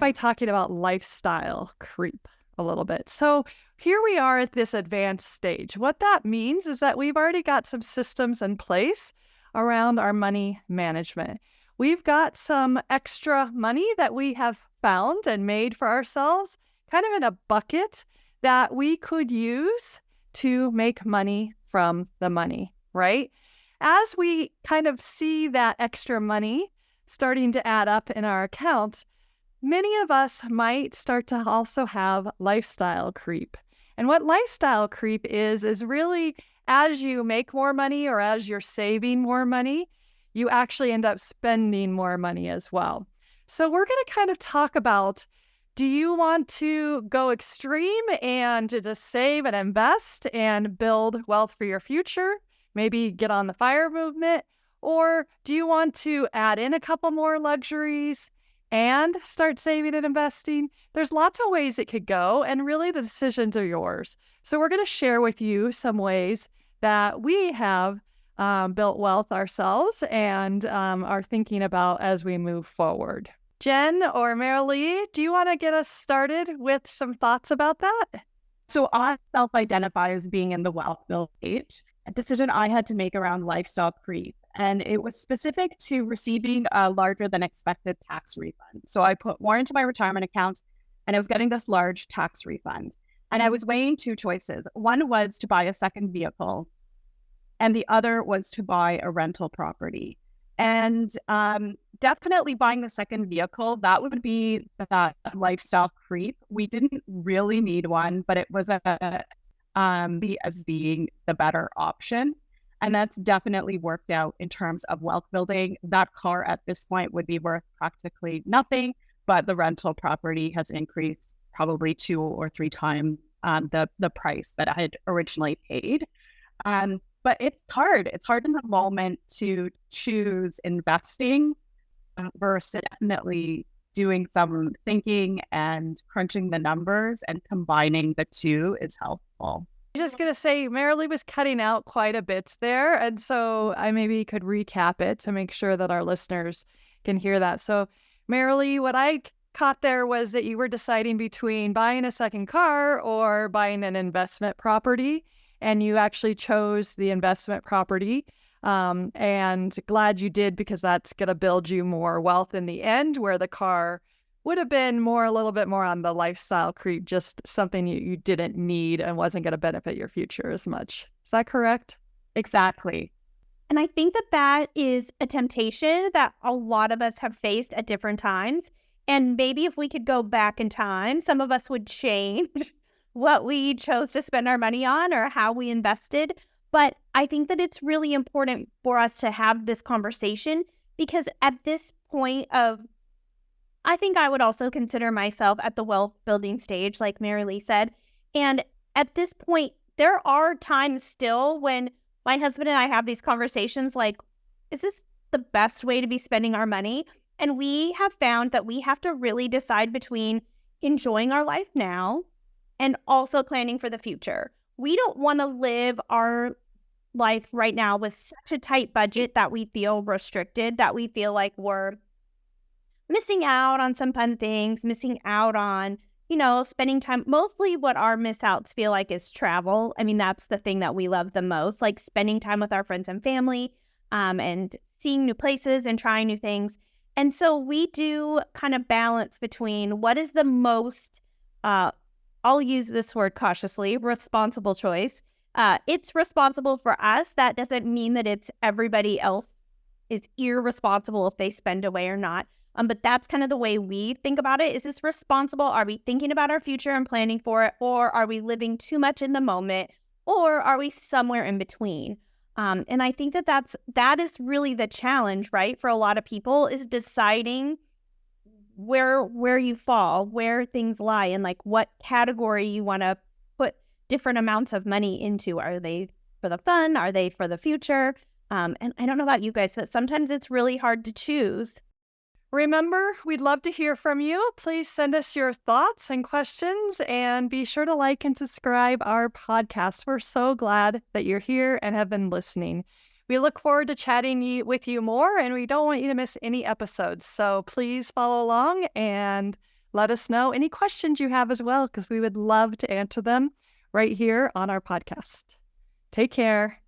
by talking about lifestyle creep a little bit. So here we are at this advanced stage. What that means is that we've already got some systems in place around our money management. We've got some extra money that we have found and made for ourselves, kind of in a bucket that we could use to make money from the money, right? As we kind of see that extra money starting to add up in our account, many of us might start to also have lifestyle creep. And what lifestyle creep is really as you make more money or as you're saving more money, you actually end up spending more money as well. So we're going to kind of talk about, do you want to go extreme and to just save and invest and build wealth for your future? Maybe get on the FIRE movement? Or do you want to add in a couple more luxuries and start saving and investing? There's lots of ways it could go, and really the decisions are yours. So we're going to share with you some ways that we have built wealth ourselves and are thinking about as we move forward. Jen or Marilee, do you want to get us started with some thoughts about that? So I self-identify as being in the wealth build stage, a decision I had to make around lifestyle creep. And it was specific to receiving a larger than expected tax refund. So I put more into my retirement account and I was getting this large tax refund. And I was weighing two choices. One was to buy a second vehicle and the other was to buy a rental property. And definitely buying the second vehicle, that would be that lifestyle creep. We didn't really need one, but it was as being the better option. And that's definitely worked out in terms of wealth building. That car at this point would be worth practically nothing, but the rental property has increased probably 2 or 3 times the price that I had originally paid. But it's hard. It's hard in the moment to choose investing versus definitely doing some thinking and crunching the numbers, and combining the two is helpful. I'm just going to say, Marilee was cutting out quite a bit there. And so I maybe could recap it to make sure that our listeners can hear that. So Marilee, what I caught there was that you were deciding between buying a second car or buying an investment property. And you actually chose the investment property. And glad you did, because that's going to build you more wealth in the end, where the car would have been a little bit more on the lifestyle creep, just something you didn't need and wasn't going to benefit your future as much. Is that correct? Exactly. And I think that is a temptation that a lot of us have faced at different times. And maybe if we could go back in time, some of us would change what we chose to spend our money on or how we invested. But I think that it's really important for us to have this conversation, because at this point I think I would also consider myself at the wealth building stage, like Marilee said. And at this point, there are times still when my husband and I have these conversations like, is this the best way to be spending our money? And we have found that we have to really decide between enjoying our life now and also planning for the future. We don't want to live our life right now with such a tight budget that we feel restricted, that we feel like we're missing out on some fun things, missing out on, spending time. Mostly what our miss outs feel like is travel. I mean, that's the thing that we love the most, like spending time with our friends and family, and seeing new places and trying new things. And so we do kind of balance between what is the most, I'll use this word cautiously, responsible choice. It's responsible for us. That doesn't mean that it's everybody else is irresponsible if they spend away or not. But that's kind of the way we think about it. Is this responsible? Are we thinking about our future and planning for it? Or are we living too much in the moment? Or are we somewhere in between? And I think that is really the challenge, right? For a lot of people, is deciding where you fall, where things lie, and like what category you want to put different amounts of money into. Are they for the fun? Are they for the future? And I don't know about you guys, but sometimes it's really hard to choose. Remember, we'd love to hear from you. Please send us your thoughts and questions, and be sure to like and subscribe our podcast. We're so glad that you're here and have been listening. We look forward to chatting with you more, and we don't want you to miss any episodes. So please follow along and let us know any questions you have as well, because we would love to answer them right here on our podcast. Take care.